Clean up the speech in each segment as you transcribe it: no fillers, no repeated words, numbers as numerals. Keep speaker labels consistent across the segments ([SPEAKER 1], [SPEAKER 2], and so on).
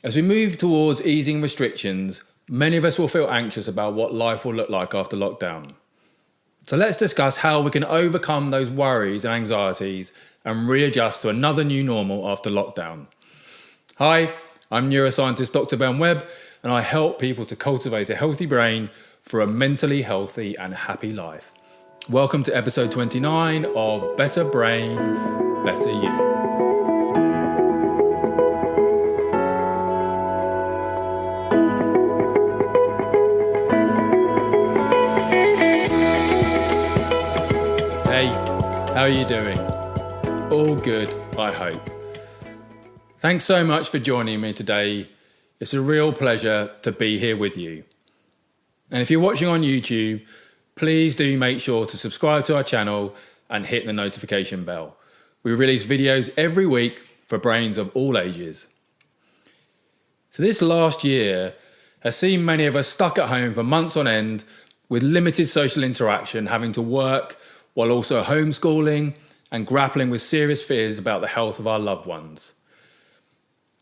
[SPEAKER 1] As we move towards easing restrictions, many of us will feel anxious about what life will look like after lockdown. So let's discuss how we can overcome those worries and anxieties and readjust to another new normal after lockdown. Hi, I'm neuroscientist Dr. Ben Webb, and I help people to cultivate a healthy brain for a mentally healthy and happy life. Welcome to episode 29 of Better Brain, Better You. Hey, how are you doing? All good, I hope. Thanks so much for joining me today. It's a real pleasure to be here with you. And if you're watching on YouTube, please do make sure to subscribe to our channel and hit the notification bell. We release videos every week for brains of all ages. So this last year has seen many of us stuck at home for months on end with limited social interaction, having to work while also homeschooling and grappling with serious fears about the health of our loved ones.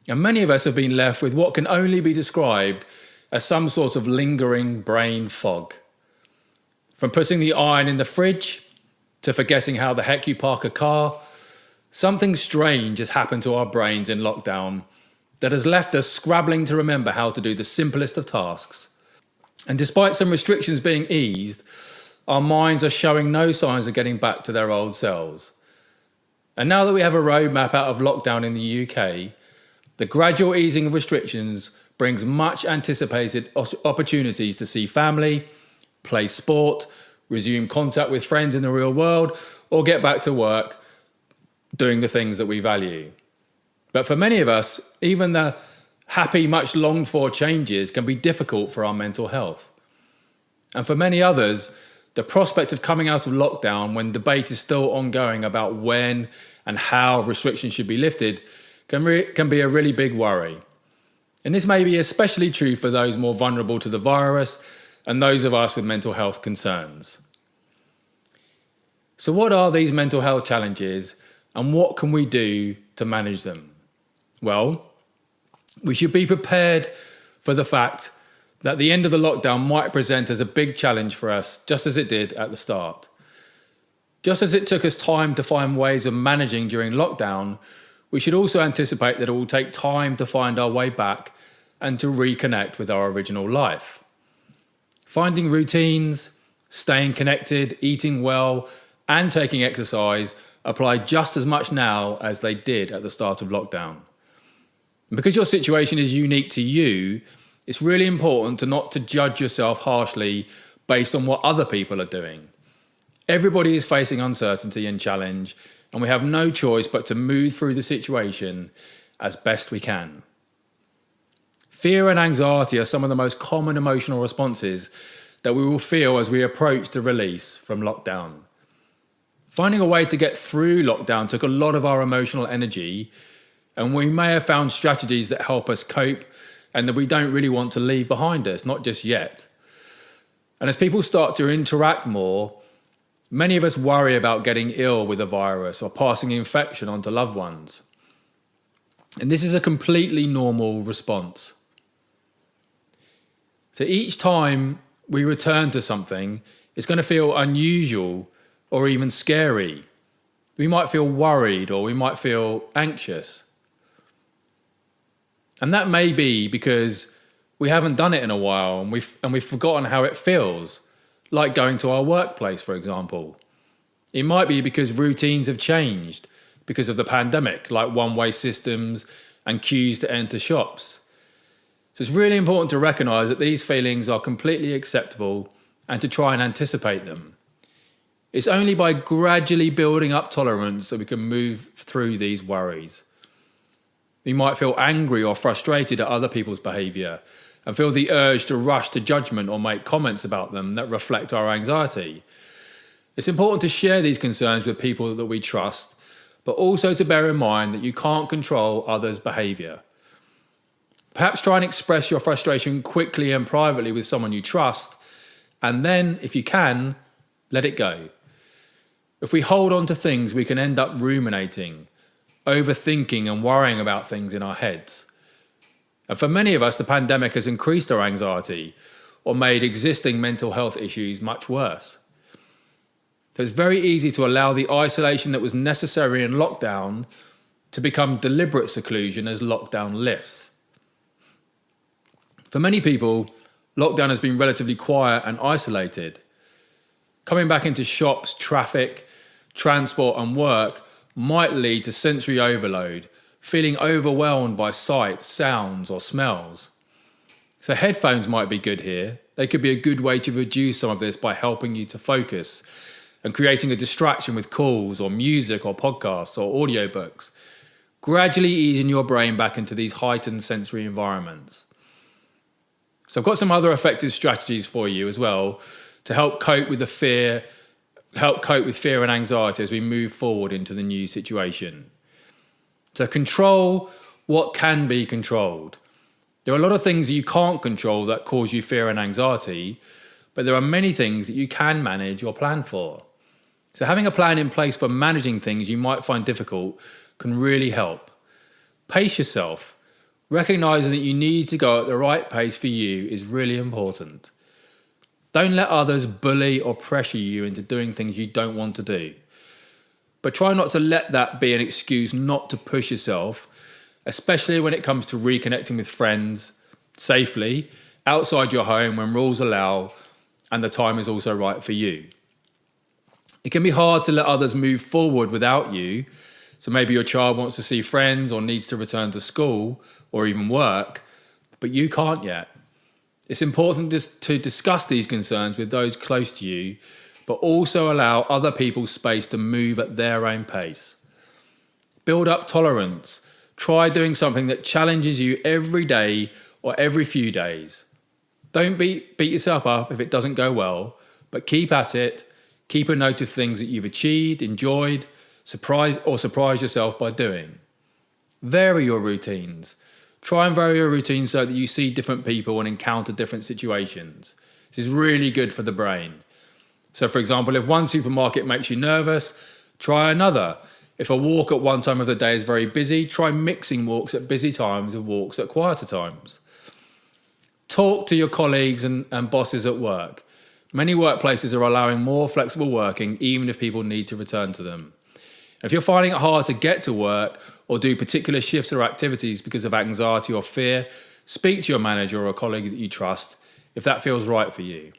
[SPEAKER 1] And many of us have been left with what can only be described as some sort of lingering brain fog. From putting the iron in the fridge to forgetting how the heck you park a car, something strange has happened to our brains in lockdown that has left us scrabbling to remember how to do the simplest of tasks. And despite some restrictions being eased, our minds are showing no signs of getting back to their old selves. And now that we have a roadmap out of lockdown in the UK, the gradual easing of restrictions brings much anticipated opportunities to see family, play sport, resume contact with friends in the real world, or get back to work doing the things that we value. But for many of us, even the happy, much longed for changes can be difficult for our mental health. And for many others, the prospect of coming out of lockdown when debate is still ongoing about when and how restrictions should be lifted can be a really big worry. And this may be especially true for those more vulnerable to the virus and those of us with mental health concerns. So what are these mental health challenges and what can we do to manage them? Well, we should be prepared for the fact that the end of the lockdown might present as a big challenge for us, just as it did at the start. Just as it took us time to find ways of managing during lockdown, we should also anticipate that it will take time to find our way back and to reconnect with our original life. Finding routines, staying connected, eating well, and taking exercise apply just as much now as they did at the start of lockdown. And because your situation is unique to you, it's really important not to judge yourself harshly based on what other people are doing. Everybody is facing uncertainty and challenge, and we have no choice but to move through the situation as best we can. Fear and anxiety are some of the most common emotional responses that we will feel as we approach the release from lockdown. Finding a way to get through lockdown took a lot of our emotional energy, and we may have found strategies that help us cope and that we don't really want to leave behind us, not just yet. And as people start to interact more, many of us worry about getting ill with a virus or passing infection on to loved ones. And this is a completely normal response. So each time we return to something, it's going to feel unusual or even scary. We might feel worried or we might feel anxious. And that may be because we haven't done it in a while and we've forgotten how it feels, like going to our workplace, for example. It might be because routines have changed because of the pandemic, like one-way systems and queues to enter shops. So it's really important to recognise that these feelings are completely acceptable and to try and anticipate them. It's only by gradually building up tolerance that we can move through these worries. We might feel angry or frustrated at other people's behaviour and feel the urge to rush to judgment or make comments about them that reflect our anxiety. It's important to share these concerns with people that we trust, but also to bear in mind that you can't control others' behaviour. Perhaps try and express your frustration quickly and privately with someone you trust, and then, if you can, let it go. If we hold on to things, we can end up ruminating, overthinking and worrying about things in our heads. And for many of us, the pandemic has increased our anxiety or made existing mental health issues much worse. So it's very easy to allow the isolation that was necessary in lockdown to become deliberate seclusion as lockdown lifts. For many people, lockdown has been relatively quiet and isolated. Coming back into shops, traffic, transport and work might lead to sensory overload, feeling overwhelmed by sights, sounds or smells. So headphones might be good here. They could be a good way to reduce some of this by helping you to focus and creating a distraction with calls or music or podcasts or audiobooks, gradually easing your brain back into these heightened sensory environments. So I've got some other effective strategies for you as well to help cope with fear and anxiety as we move forward into the new situation. To control what can be controlled. There are a lot of things that you can't control that cause you fear and anxiety, but there are many things that you can manage or plan for. So having a plan in place for managing things you might find difficult can really help. Pace yourself. Recognizing that you need to go at the right pace for you is really important. Don't let others bully or pressure you into doing things you don't want to do. But try not to let that be an excuse not to push yourself, especially when it comes to reconnecting with friends safely outside your home when rules allow and the time is also right for you. It can be hard to let others move forward without you. So maybe your child wants to see friends or needs to return to school or even work, but you can't yet. It's important to discuss these concerns with those close to you, but also allow other people space to move at their own pace. Build up tolerance. Try doing something that challenges you every day or every few days. Don't beat yourself up if it doesn't go well, but keep at it. Keep a note of things that you've achieved, enjoyed, surprise yourself by doing. Vary your routines. Try and vary your routine so that you see different people and encounter different situations. This is really good for the brain. So for example, if one supermarket makes you nervous, try another. If a walk at one time of the day is very busy, try mixing walks at busy times with walks at quieter times. Talk to your colleagues and bosses at work. Many workplaces are allowing more flexible working even if people need to return to them. If you're finding it hard to get to work or do particular shifts or activities because of anxiety or fear, speak to your manager or a colleague that you trust if that feels right for you.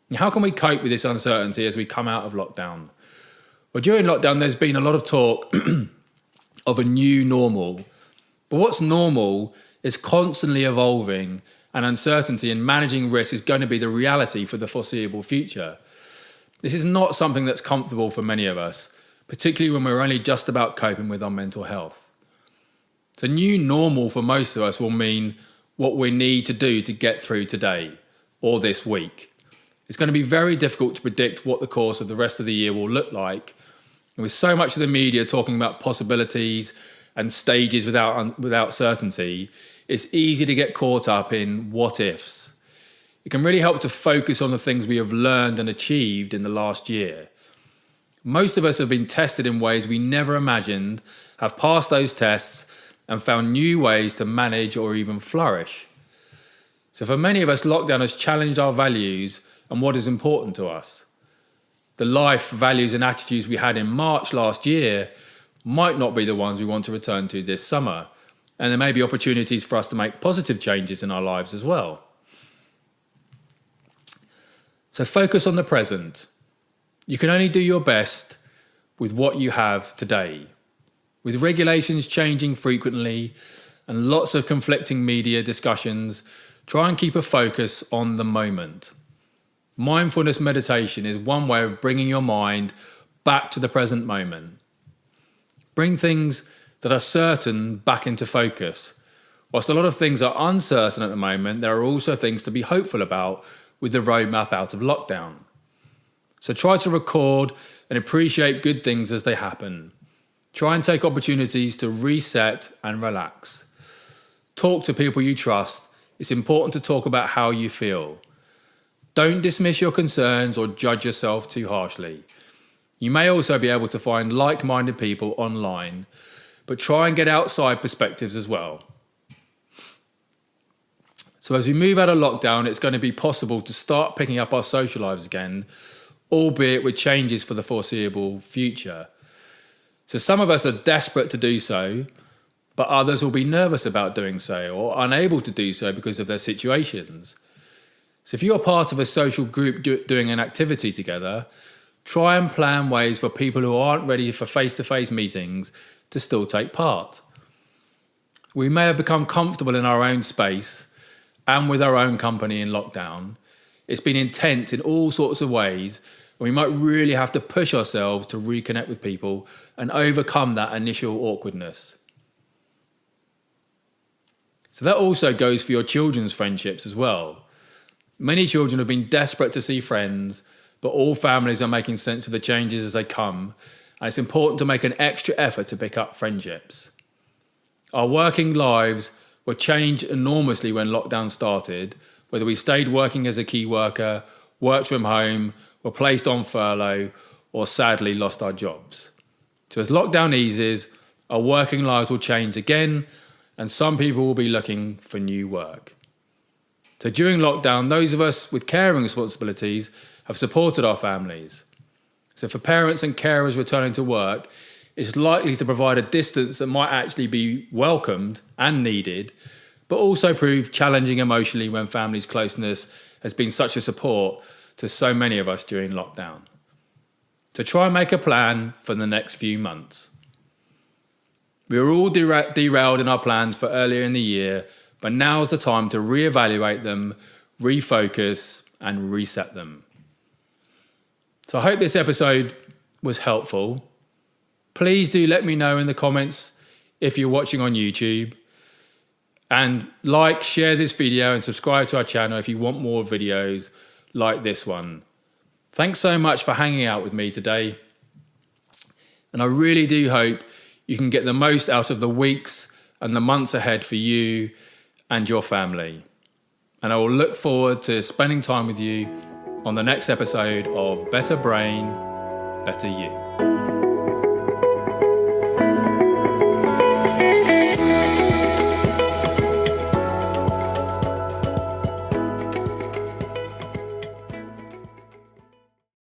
[SPEAKER 1] Now, how can we cope with this uncertainty as we come out of lockdown? Well, during lockdown, there's been a lot of talk of a new normal. But what's normal is constantly evolving, and uncertainty in managing risk is going to be the reality for the foreseeable future. This is not something that's comfortable for many of us, particularly when we're only just about coping with our mental health. The new normal for most of us will mean what we need to do to get through today or this week. It's going to be very difficult to predict what the course of the rest of the year will look like. And with so much of the media talking about possibilities and stages without certainty, it's easy to get caught up in what ifs. It can really help to focus on the things we have learned and achieved in the last year. Most of us have been tested in ways we never imagined, have passed those tests, and found new ways to manage or even flourish. So for many of us, lockdown has challenged our values and what is important to us. The life, values and attitudes we had in March last year might not be the ones we want to return to this summer, and there may be opportunities for us to make positive changes in our lives as well. So focus on the present. You can only do your best with what you have today. With regulations changing frequently and lots of conflicting media discussions, try and keep a focus on the moment. Mindfulness meditation is one way of bringing your mind back to the present moment. Bring things that are certain back into focus. Whilst a lot of things are uncertain at the moment, there are also things to be hopeful about with the roadmap out of lockdown. So try to record and appreciate good things as they happen. Try and take opportunities to reset and relax. Talk to people you trust. It's important to talk about how you feel. Don't dismiss your concerns or judge yourself too harshly. You may also be able to find like-minded people online, but try and get outside perspectives as well. So as we move out of lockdown, it's going to be possible to start picking up our social lives again, albeit with changes for the foreseeable future. So some of us are desperate to do so, but others will be nervous about doing so or unable to do so because of their situations. So if you're part of a social group doing an activity together, try and plan ways for people who aren't ready for face-to-face meetings to still take part. We may have become comfortable in our own space and with our own company in lockdown. It's been intense in all sorts of ways, and we might really have to push ourselves to reconnect with people and overcome that initial awkwardness. So that also goes for your children's friendships as well. Many children have been desperate to see friends, but all families are making sense of the changes as they come, and it's important to make an extra effort to pick up friendships. Our working lives were changed enormously when lockdown started, whether we stayed working as a key worker, worked from home, were placed on furlough, or sadly lost our jobs. So as lockdown eases, our working lives will change again, and some people will be looking for new work. So during lockdown, those of us with caring responsibilities have supported our families. So for parents and carers returning to work, it's likely to provide a distance that might actually be welcomed and needed, but also prove challenging emotionally when families' closeness has been such a support to so many of us during lockdown. So try and make a plan for the next few months. We were all derailed in our plans for earlier in the year, but now's the time to reevaluate them, refocus, and reset them. So I hope this episode was helpful. Please do let me know in the comments if you're watching on YouTube. And like, share this video and subscribe to our channel if you want more videos like this one. Thanks so much for hanging out with me today. And I really do hope you can get the most out of the weeks and the months ahead for you and your family. And I will look forward to spending time with you on the next episode of Better Brain, Better You.